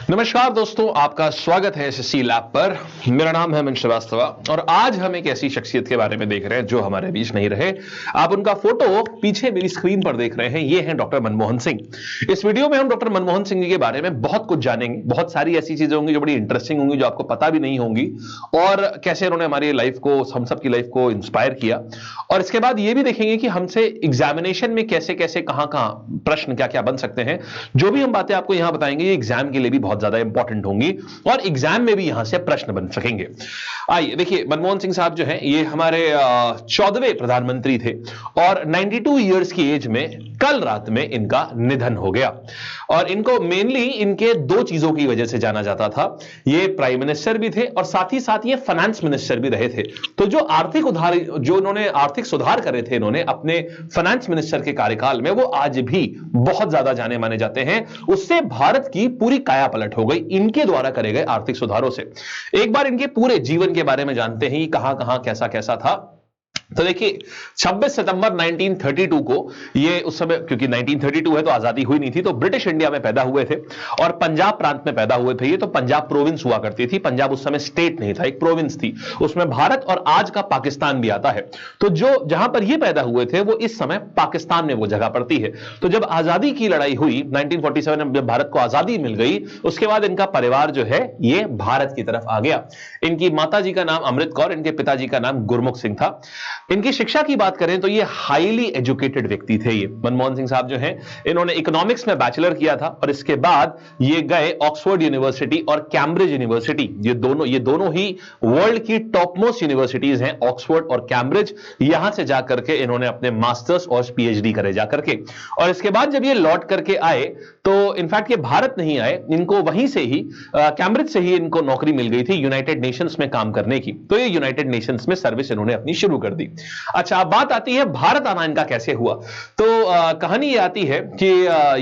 नमस्कार दोस्तों, आपका स्वागत है एसएससी लैब पर। मेरा नाम है अमन श्रीवास्तव और आज हम एक ऐसी शख्सियत के बारे में देख रहे हैं जो हमारे बीच नहीं रहे। आप उनका फोटो पीछे मेरी स्क्रीन पर देख रहे हैं। ये हैं डॉक्टर मनमोहन सिंह। इस वीडियो में हम डॉक्टर मनमोहन सिंह जी के बारे में बहुत कुछ जानेंगे। बहुत सारी ऐसी चीजें होंगी जो बड़ी इंटरेस्टिंग होंगी, जो आपको पता भी नहीं होंगी, और कैसे उन्होंने हमारी लाइफ को, हम सब की लाइफ को इंस्पायर किया। और इसके बाद ये भी देखेंगे कि हमसे एग्जामिनेशन में कैसे कैसे, कहां कहां प्रश्न क्या क्या बन सकते हैं। जो भी हम बातें आपको यहां बताएंगे ये एग्जाम के लिए भी बहुत ज्यादा इंपॉर्टेंट होंगी और एग्जाम में भी यहां से प्रश्न बन सकेंगे। आइए देखिए, मनमोहन सिंह साहब जो हैं ये हमारे 14वें प्रधानमंत्री थे और 92 इयर्स की एज में कल रात में इनका निधन हो गया। और इनको मेनली इनके दो चीजों की वजह से जाना जाता था। ये प्राइम मिनिस्टर भी थे और साथ ही साथ ये फाइनेंस मिनिस्टर भी रहे थे। तो जो इन्होंने आर्थिक सुधार करे थे इन्होंने अपने फाइनेंस मिनिस्टर के कार्यकाल में, वो आज भी बहुत ज्यादा जाने माने जाते हैं। उससे भारत की पूरी काया पलट हो गई इनके द्वारा करे गए आर्थिक सुधारों से। एक बार इनके पूरे जीवन के बारे में जानते हैं, कहां कहां कैसा कैसा था। तो देखिए, 26 सितंबर 1932 को, ये उस समय क्योंकि 1932 है तो आजादी हुई नहीं थी, तो ब्रिटिश इंडिया में पैदा हुए थे और पंजाब प्रांत में पैदा हुए थे। ये तो पंजाब प्रोविंस हुआ करती थी। पंजाब उस समय स्टेट नहीं था, एक प्रोविंस थी। उसमें भारत और आज का पाकिस्तान भी आता है। तो जो जहां पर ये पैदा हुए थे वो इस समय पाकिस्तान में वो जगह पड़ती है। तो जब आजादी की लड़ाई हुई 1947 में, जब भारत को आजादी मिल गई, उसके बाद इनका परिवार जो है ये भारत की तरफ आ गया। इनकी माता जी का नाम अमृत कौर, इनके पिताजी का नाम गुरमुख सिंह था। इनकी शिक्षा की बात करें तो ये हाईली एजुकेटेड व्यक्ति थे। ये मनमोहन सिंह साहब जो हैं, इन्होंने इकोनॉमिक्स में बैचलर किया था और इसके बाद ये गए ऑक्सफोर्ड यूनिवर्सिटी और कैम्ब्रिज यूनिवर्सिटी। ये दोनों ही वर्ल्ड की टॉप मोस्ट यूनिवर्सिटीज हैं, ऑक्सफोर्ड और कैम्ब्रिज। यहां से जाकर के इन्होंने अपने मास्टर्स और पीएचडी करे जाकर के। और इसके बाद जब ये लौट करके आए तो इनफैक्ट ये भारत नहीं आए, इनको वहीं से ही कैम्ब्रिज से ही इनको नौकरी मिल गई थी यूनाइटेड नेशंस में काम करने की। तो ये यूनाइटेड नेशंस में सर्विस इन्होंने अपनी शुरू कर दी। अच्छा, अब बात आती है भारत आना इनका कैसे हुआ। तो कहानी ये आती है कि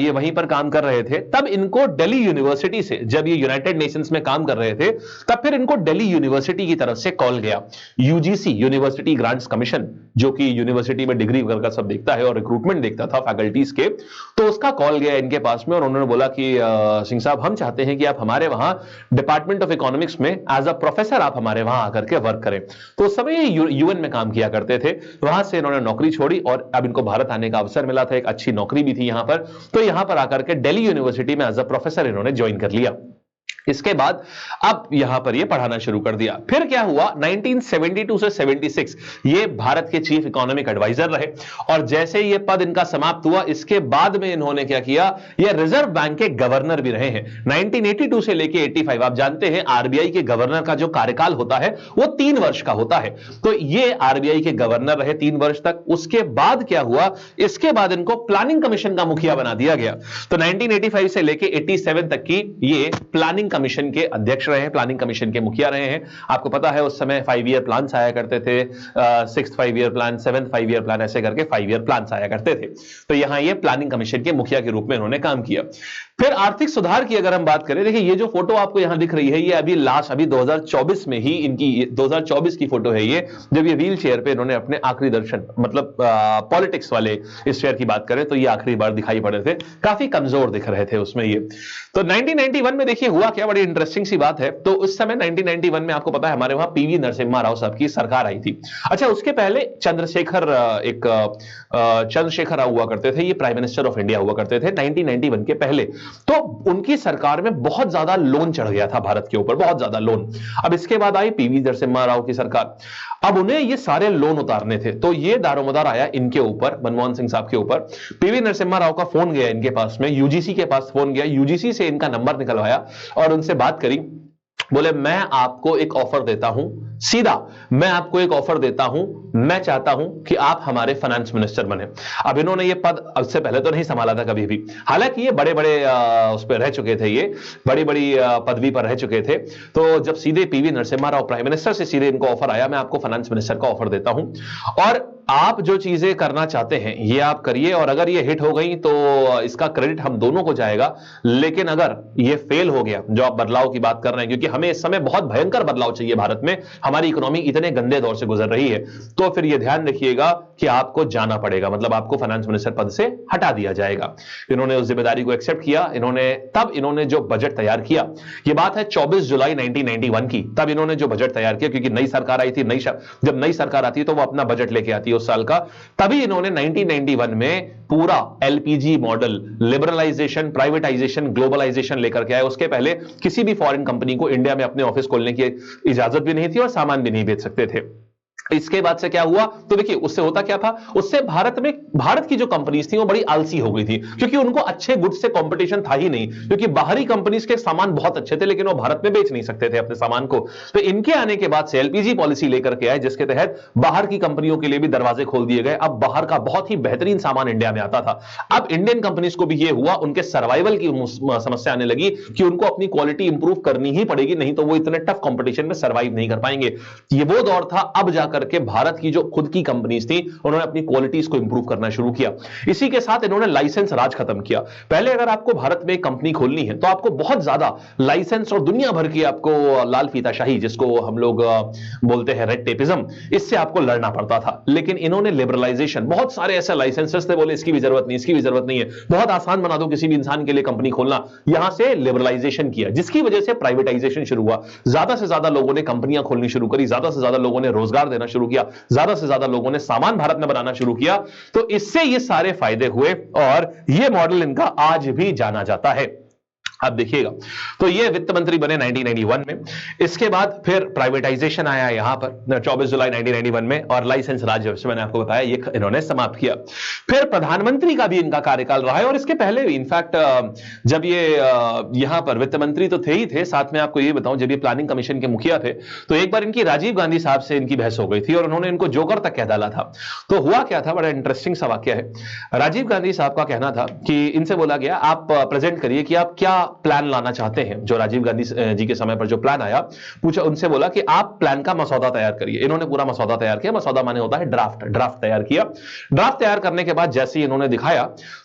ये वहीं पर काम कर रहे थे, तब इनको दिल्ली यूनिवर्सिटी से, जब ये यूनाइटेड नेशंस में काम कर रहे थे, तब फिर इनको दिल्ली यूनिवर्सिटी की तरफ से कॉल गया। यूजीसी, यूनिवर्सिटी ग्रांट्स कमीशन, जो कि यूनिवर्सिटी में डिग्री वगैरह सब देखता है और रिक्रूटमेंट देखता था फैकल्टीज के, तो उसका कॉल गया इनके पास में और उन्होंने बोला कि सिंह साहब, हम चाहते हैं कि आप हमारे वहां डिपार्टमेंट ऑफ इकोनॉमिक्स में एज अ प्रोफेसर आप हमारे वहां आकर के वर्क करें। तो उस समय यूएन में काम किया करते थे। वहां से इन्होंने नौकरी छोड़ी और अब इनको भारत आने का अवसर मिला था। एक अच्छी नौकरी भी थी यहां पर, तो यहां पर आकर के दिल्ली यूनिवर्सिटी में एज अ प्रोफेसर इन्होंने ज्वाइन कर लिया। इसके बाद अब यहां पर ये पढ़ाना शुरू कर दिया। फिर क्या हुआ, 1972 से 76 ये भारत के चीफ इकोनॉमिक एडवाइजर रहे और जैसे ये पद इनका समाप्त हुआ, इसके बाद में इन्होंने क्या किया, ये रिजर्व बैंक के गवर्नर भी रहे हैं 1982 से लेके 85। आप जानते हैं आरबीआई के गवर्नर का जो कार्यकाल होता है वो 3 वर्ष का होता है। तो ये आरबीआई के गवर्नर रहे 3 वर्ष तक। उसके बाद क्या हुआ, इसके बाद इनको प्लानिंग कमीशन का मुखिया बना दिया गया। तो 1985 से लेके 87 तक की ये प्लानिंग कमीशन के अध्यक्ष रहे हैं, प्लानिंग कमीशन के मुखिया रहे हैं। आपको पता है उस समय 5 ईयर प्लान आया करते थे, 6th 5 year plan, 7th 5 year plan, ऐसे करके 5 ईयर प्लान आया करते थे। तो यहां ये प्लानिंग कमीशन के मुखिया के रूप में इन्होंने काम किया। फिर आर्थिक सुधार की अगर हम बात करें, देखिए ये जो फोटो आपको यहां दिख रही है, ये अभी 2024 में ही इनकी 2024 की फोटो है ये, जब ये व्हील चेयर पे इन्होंने अपने आखिरी दर्शन, मतलब पॉलिटिक्स वाले इस चेयर की बात करें तो ये आखिरी बार दिखाई पड़े थे। काफी कमजोर दिख रहे थे उसमें ये। तो 1991 में देखिए हुआ क्या, बड़ी इंटरेस्टिंग सी बात है। तो उस समय 1991 में आपको पता है हमारे वहां पीवी नरसिम्हा राव साहब की सरकार आई थी। अच्छा, उसके पहले चंद्रशेखर राव हुआ करते थे, ये प्राइम मिनिस्टर ऑफ इंडिया हुआ करते थे 1991 के पहले। तो उनकी सरकार में बहुत ज्यादा लोन चढ़ गया था भारत के ऊपर, बहुत ज्यादा लोन। अब इसके बाद आई पीवी नरसिम्हा राव की सरकार। अब उन्हें ये सारे लोन उतारने थे, तो ये दारोमदार आया इनके ऊपर, मनमोहन सिंह साहब के ऊपर। पीवी नरसिम्हा राव का फोन गया इनके पास में, यूजीसी के पास फोन गया, यूजीसी से इनका नंबर निकलवाया और उनसे बात करी। बोले मैं आपको एक ऑफर देता हूं, सीधा मैं आपको एक ऑफर देता हूं, मैं चाहता हूं कि आप हमारे फाइनेंस मिनिस्टर बने। अब इन्होंने ये पद उससे पहले तो नहीं संभाला था कभी भी, हालांकि ये बड़े बड़े उस पर रह चुके थे, ये बड़ी बड़ी पदवी पर रह चुके थे। तो जब सीधे PV Narasimha Rao prime minister से सीधे इनको ऑफर आया, मैं आपको फाइनेंस मिनिस्टर का ऑफर देता हूं। और आप जो चीजें करना चाहते हैं ये आप करिए, और अगर ये हिट हो गई तो इसका क्रेडिट हम दोनों को जाएगा। लेकिन अगर ये फेल हो गया, जो आप बदलाव की बात कर रहे हैं, क्योंकि हमें इस समय बहुत भयंकर बदलाव चाहिए भारत में, हमारी इकोनॉमी इतने गंदे दौर से गुजर रही है, तो फिर ये ध्यान रखिएगा कि आपको जाना पड़ेगा, मतलब आपको फाइनेंस मिनिस्टर पद से हटा दिया जाएगा। इन्होंने उस जिम्मेदारी को एक्सेप्ट किया। इन्होंने जो बजट तैयार किया, ये बात है 24 जुलाई 1991 की, तब इन्होंने जो बजट तैयार किया, क्योंकि नई सरकार आई थी, जब नई सरकार आती है तो वो अपना बजट लेके आती है उस साल का, तभी इन्होंने 1991 में पूरा LPG model, liberalisation, privatisation, globalisation लेकर के आए। उसके पहले किसी भी फॉरेन कंपनी को इंडिया में अपने ऑफिस खोलने की इजाजत भी नहीं थी और सामान भी नहीं बेच सकते थे। इसके बाद से क्या हुआ, तो देखिए उससे होता क्या था, उससे भारत की जो कंपनीज थी वो बड़ी आलसी हो गई थी, क्योंकि उनको अच्छे गुड्स से कंपटीशन था ही नहीं, क्योंकि बाहरी कंपनीज के सामान बहुत अच्छे थे लेकिन वो भारत में बेच नहीं सकते थे अपने सामान को। तो इनके आने के बाद से एलपीजी पॉलिसी लेकर के आए, जिसके तहत बाहर की कंपनियों के लिए भी दरवाजे खोल दिए गए। अब बाहर का बहुत ही बेहतरीन सामान इंडिया में आता था। अब इंडियन कंपनीज को भी ये हुआ, उनके सर्वाइवल की समस्या आने लगी कि उनको अपनी क्वालिटी इंप्रूव करनी ही पड़ेगी, नहीं तो वो इतने टफ कंपटीशन में सर्वाइव नहीं कर पाएंगे। ये वो दौर था। अब जाकर के भारत की जो खुद की कंपनीज थी, उन्होंने अपनी क्वालिटीज को इंप्रूव करना शुरू किया। इसी के साथ इन्होंने लाइसेंस राज खत्म किया। पहले अगर आपको भारत में एक कंपनी खोलनी है तो आपको बहुत ज्यादा लाइसेंस और दुनिया भर की आपको लाल फीताशाही, जिसको हम लोग बोलते हैं रेड टेपिज्म, इससे आपको लड़ना पड़ता था। लेकिन इन्होंने लिबरलाइजेशन, बहुत सारे ऐसे लाइसेंसेस थे, बोले इसकी भी जरूरत नहीं, इसकी भी जरूरत नहीं है, बहुत आसान बना दो किसी भी इंसान के लिए कंपनी खोलना, यहां से लिबरलाइजेशन किया, जिसकी वजह से प्राइवेटाइजेशन शुरू हुआ। ज्यादा से ज्यादा लोगों ने कंपनियां खोलनी शुरू करी, ज्यादा से ज्यादा लोगों ने रोजगार देना शुरू किया, ज्यादा से ज्यादा लोगों ने सामान भारत में बनाना शुरू किया। तो इससे ये सारे फायदे हुए और ये मॉडल इनका आज भी जाना जाता है। अब देखिएगा, तो ये वित्त मंत्री बने 1991 में। इसके बाद फिर प्राइवेटाइजेशन आया यहां पर 24 जुलाई 1991 में, और लाइसेंस राज, जैसे मैंने आपको बताया, ये इन्होंने समाप्त किया। फिर प्रधानमंत्री का भी इनका कार्यकाल रहा है, और इसके पहले भी इनफैक्ट जब ये यहां पर वित्त मंत्री तो थे ही थे, साथ में आपको ये बताऊं, जब ये प्लानिंग कमीशन के मुखिया थे, तो एक बार इनकी राजीव गांधी साहब से इनकी बहस हो गई थी और उन्होंने इनको जोकर तक कह डाला था। तो हुआ क्या था, बड़ा इंटरेस्टिंग सा वाक्य है। राजीव गांधी साहब का कहना था कि इनसे बोला गया, आप प्रेजेंट करिए कि आप क्या प्लान लाना चाहते हैं। जो राजीव गांधी जी के समय पर जो प्लान आया, पूछा, उनसे बोला कि आप प्लान का मसौदा तैयार करिए। इन्होंने पूरा मसौदा तैयार किया। मसौदा माने होता है ड्राफ्ट तैयार किया। ड्राफ्ट तैयार करने के बाद जैसे ही इन्होंने दिखाया,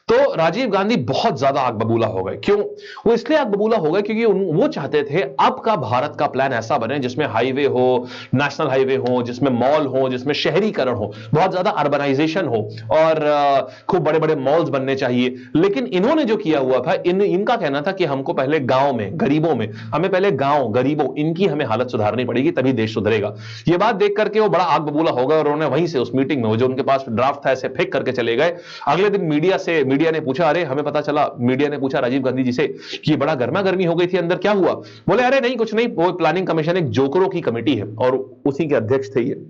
तो राजीव गांधी बहुत ज्यादा आग बबूला हो गए। क्यों? वो इसलिए आग बबूला हो गए क्योंकि वो चाहते थे अब का भारत का प्लान ऐसा बने जिसमें हाईवे हो, नेशनल हाईवे हो, जिसमें मॉल हो, जिसमें शहरीकरण हो, बहुत ज्यादा अर्बनाइजेशन हो, और खूब बड़े बड़े मॉल्स बनने चाहिए। लेकिन इन्होंने जो किया हुआ था, इनका कहना था कि हमको पहले गांव में, गरीबों में, हमें पहले गांव, गरीबों, इनकी हमें हालत सुधारनी पड़ेगी, तभी देश सुधरेगा। ये बात देख करके वो बड़ा आग बबूला हो गए और उन्होंने वहीं से उस मीटिंग में, वो जो उनके पास ड्राफ्ट था, ऐसे फेंक करके चले गए। अगले दिन मीडिया ने पूछा, अरे हमें पता चला, मीडिया ने पूछा राजीव गांधी जी से कि बड़ा गर्मा गर्मी हो गई थी अंदर, क्या हुआ? बोले, अरे नहीं, कुछ नहीं, वो प्लानिंग कमीशन एक जोकरों की कमेटी है और उसी के अध्यक्ष थे ये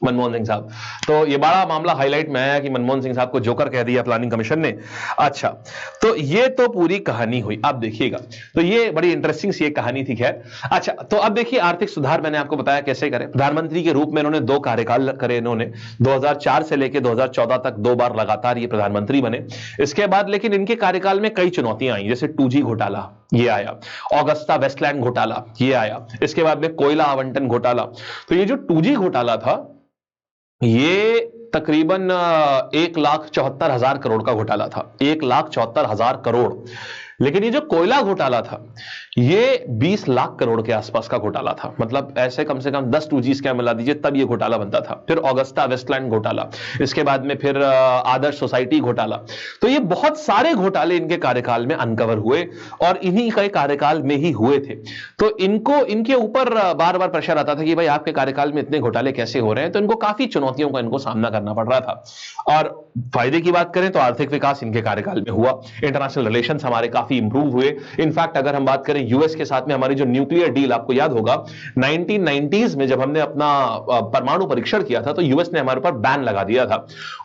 मनमोहन सिंह साहब। तो ये बड़ा मामला हाईलाइट में आया कि मनमोहन सिंह साहब को जोकर कह दिया प्लानिंग कमीशन ने। अच्छा, तो ये तो पूरी कहानी हुई। अब देखिएगा, तो ये बड़ी इंटरेस्टिंग सी एक कहानी थी। खैर, अच्छा, तो अब देखिए आर्थिक सुधार मैंने आपको बताया कैसे करें। प्रधानमंत्री के रूप में इन्होंने 2 कार्यकाल करे। इन्होंने 2004 से लेकर 2014 तक 2 बार लगातार ये प्रधानमंत्री बने। इसके बाद लेकिन इनके कार्यकाल में कई चुनौतियां आई, जैसे 2G घोटाला ये आया, ऑगस्टा वेस्टलैंड घोटाला ये आया, इसके बाद में कोयला आवंटन घोटाला। तो ये जो 2G घोटाला था, ये तकरीबन 1,74,000 करोड़ का घोटाला था, 1,74,000 करोड़। लेकिन ये जो कोयला घोटाला था, ये 20 लाख करोड़ के आसपास का घोटाला था। मतलब ऐसे कम से कम 10 2G स्कैम मिला दीजिए तब ये घोटाला बनता था। फिर ऑगस्टा वेस्टलैंड घोटाला, इसके बाद में फिर आदर्श सोसाइटी घोटाला। तो ये बहुत सारे घोटाले इनके कार्यकाल में अनकवर हुए और इन्हीं के कार्यकाल में ही हुए थे। तो इनके ऊपर बार बार प्रेशर आता था कि भाई आपके कार्यकाल में इतने घोटाले कैसे हो रहे हैं। तो इनको काफी चुनौतियों का इनको सामना करना पड़ रहा था। और फायदे की बात करें तो आर्थिक विकास इनके कार्यकाल में हुआ, इंटरनेशनल रिलेशंस हमारे काफी इंप्रूव हुए। इनफैक्ट अगर हम बात करें यूएस के साथ में हमारी जो न्यूक्लियर डील, आपको याद होगा 1990s में जब हमने अपना परमाणु परीक्षण किया था, तो यूएस ने हमारे ऊपर बैन लगा दिया था।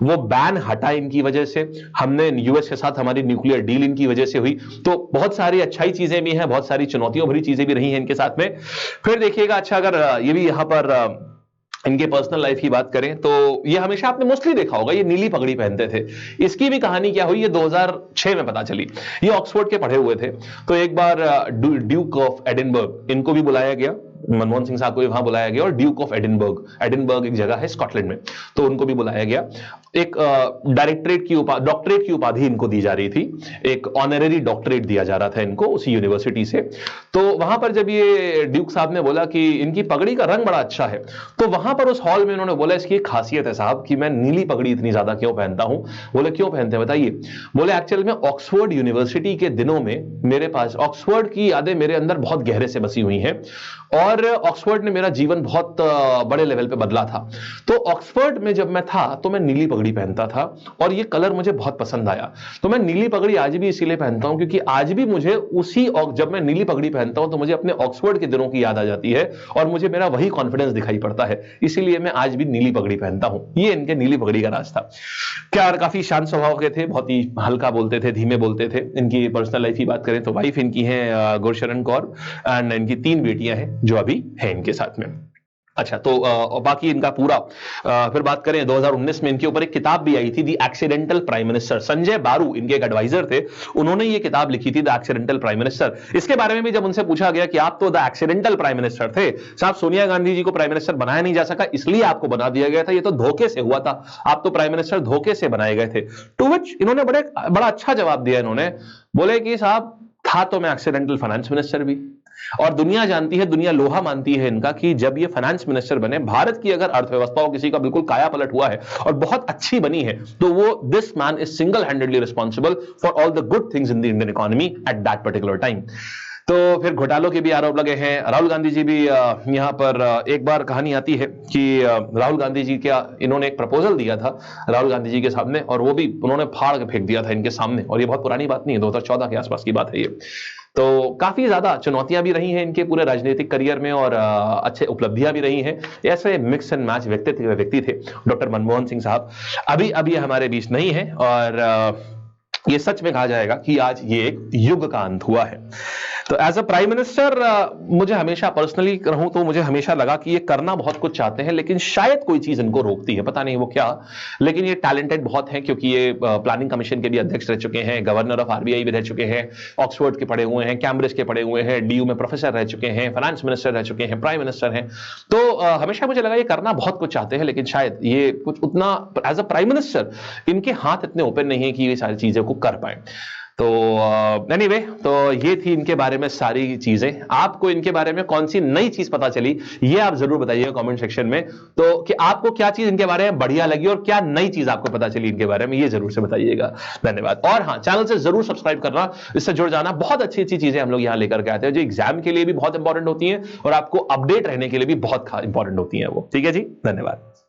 वो बैन हटा इनकी वजह से, हमने यूएस के साथ हमारी न्यूक्लियर डील इनकी वजह से हुई। तो बहुत सारी अच्छाई चीजें भी हैं, बहुत सारी चुनौतियों भरी चीजें भी रही हैं इनके साथ में। फिर देखिएगा, अच्छा, अगर ये भी यहां पर इनके पर्सनल लाइफ की बात करें तो ये हमेशा आपने मोस्टली देखा होगा, ये नीली पगड़ी पहनते थे। इसकी भी कहानी क्या हुई, ये 2006 में पता चली। ये ऑक्सफोर्ड के पढ़े हुए थे। तो एक बार ड्यूक ऑफ एडिनबर्ग, इनको भी बुलाया गया मनमोहन सिंह साहब को भी वहां बुलाया गया और ड्यूक ऑफ एडिनबर्ग एक जगह है स्कॉटलैंड में, तो उनको भी बुलाया गया। एक डॉक्टरेट की उपाधि इनको दी जा रही थी, एक ऑनररी डॉक्टरेट दिया जा रहा था इनको उसी यूनिवर्सिटी से। तो वहां पर जब ये ड्यूक साहब ने बोला कि इनकी पगड़ी का रंग बड़ा अच्छा है, तो वहां पर उस हॉल में उन्होंने बोला इसकी एक खासियत है साहब कि मैं नीली पगड़ी इतनी ज्यादा क्यों पहनता हूं। बोले क्यों पहनते हैं बताइए। बोले एक्चुअल में ऑक्सफोर्ड यूनिवर्सिटी के दिनों में मेरे पास ऑक्सफोर्ड की यादें मेरे अंदर बहुत गहरे से बसी हुई हैं और ऑक्सफोर्ड ने मेरा जीवन बहुत बड़े लेवल पे बदला था। तो ऑक्सफोर्ड में जब मैं था तो मैं नीली पगड़ी पहनता था और ये कलर मुझे बहुत पसंद आया। तो मैं नीली पगड़ी आज भी इसीलिए पहनता हूं क्योंकि आज भी मुझे जब मैं नीली पगड़ी पहनता हूं तो मुझे अपने ऑक्सफोर्ड के दिनों की याद आ जाती है और मुझे मेरा वही कॉन्फिडेंस दिखाई पड़ता है, इसीलिए मैं आज भी नीली पगड़ी पहनता हूं। ये इनके नीली पगड़ी का राज था। क्या काफी शांत स्वभाव के थे, बहुत ही हल्का बोलते थे, धीमे बोलते थे। इनकी पर्सनल लाइफ की बात करें तो वाइफ इनकी है गुरशरण कौर एंड इनकी 3 बेटियां हैं जो अभी है इनके साथ में। अच्छा, तो बाकी इनका पूरा फिर बात करें 2019 में इनके ऊपर एक किताब भी आई थी the accidental prime minister. Sanjay बारू इनके एक एडवाइजर थे, उन्होंने ये किताब लिखी थी द एक्सीडेंटल प्राइम मिनिस्टर। इसके बारे में भी जब उनसे पूछा गया कि आप तो द एक्सीडेंटल प्राइम मिनिस्टर थे साहब, सोनिया गांधी जी को प्राइम मिनिस्टर बनाया नहीं जा सका इसलिए आपको बना दिया गया था, ये तो धोखे से हुआ था, आप तो प्राइम मिनिस्टर धोखे से बनाए गए थे। टू विच इन्होंने बड़ा अच्छा जवाब दिया। इन्होंने बोले कि साहब था तो मैं एक्सीडेंटल फाइनेंस मिनिस्टर भी, और दुनिया जानती है, दुनिया लोहा मानती है इनका कि जब ये फाइनेंस मिनिस्टर बने, भारत की अगर अर्थव्यवस्था हो किसी का बिल्कुल काया पलट हुआ है और बहुत अच्छी बनी है, तो वो this man is single handedly responsible for all the good things in the Indian economy at that particular time. तो फिर घोटालों के भी आरोप लगे हैं। राहुल गांधी जी भी यहां पर एक बार कहानी आती है कि राहुल गांधी जी क्या इन्होंने एक प्रपोजल दिया था राहुल गांधी जी के सामने और वो भी उन्होंने फाड़ के फेंक दिया था इनके सामने, और ये बहुत पुरानी बात नहीं है, 2014 के आसपास की बात है ये। तो काफी ज्यादा चुनौतियां भी रही हैं इनके पूरे राजनीतिक करियर में और अच्छे उपलब्धियां भी रही हैं। ऐसे मिक्स एंड मैच व्यक्ति थे डॉक्टर मनमोहन सिंह साहब। अभी हमारे बीच नहीं है और ये सच में कहा जाएगा कि आज ये एक युग का अंत हुआ है। तो एज अ प्राइम मिनिस्टर मुझे हमेशा पर्सनली कहूं तो मुझे हमेशा लगा कि ये करना बहुत कुछ चाहते हैं लेकिन शायद कोई चीज इनको रोकती है, पता नहीं वो क्या। लेकिन ये टैलेंटेड बहुत हैं क्योंकि ये प्लानिंग कमीशन के भी अध्यक्ष रह चुके हैं, गवर्नर ऑफ आरबीआई भी रह चुके हैं, ऑक्सफोर्ड के पढ़े हुए हैं, कैम्ब्रिज के पढ़े हुए हैं, डीयू में प्रोफेसर रह चुके हैं, फाइनेंस मिनिस्टर रह चुके हैं, प्राइम मिनिस्टर हैं। तो हमेशा मुझे लगा ये करना बहुत कुछ चाहते हैं लेकिन शायद ये कुछ उतना एज अ प्राइम मिनिस्टर इनके हाथ इतने ओपन नहीं है कि ये सारी चीजें को कर पाए। तो एनीवे, तो ये थी इनके बारे में सारी चीजें। आपको इनके बारे में कौन सी नई चीज पता चली ये आप जरूर बताइएगा कमेंट सेक्शन में। तो कि आपको क्या चीज इनके बारे में बढ़िया लगी और क्या नई चीज आपको पता चली इनके बारे में, ये जरूर से बताइएगा। धन्यवाद। और हाँ, चैनल से जरूर सब्सक्राइब करना, इससे जुड़ जाना। बहुत अच्छी अच्छी चीजें हम लोग यहाँ लेकर के आते हैं जो एग्जाम के लिए भी बहुत इंपॉर्टेंट होती हैं और आपको अपडेट रहने के लिए भी बहुत इंपॉर्टेंट होती है वो। ठीक है जी, धन्यवाद।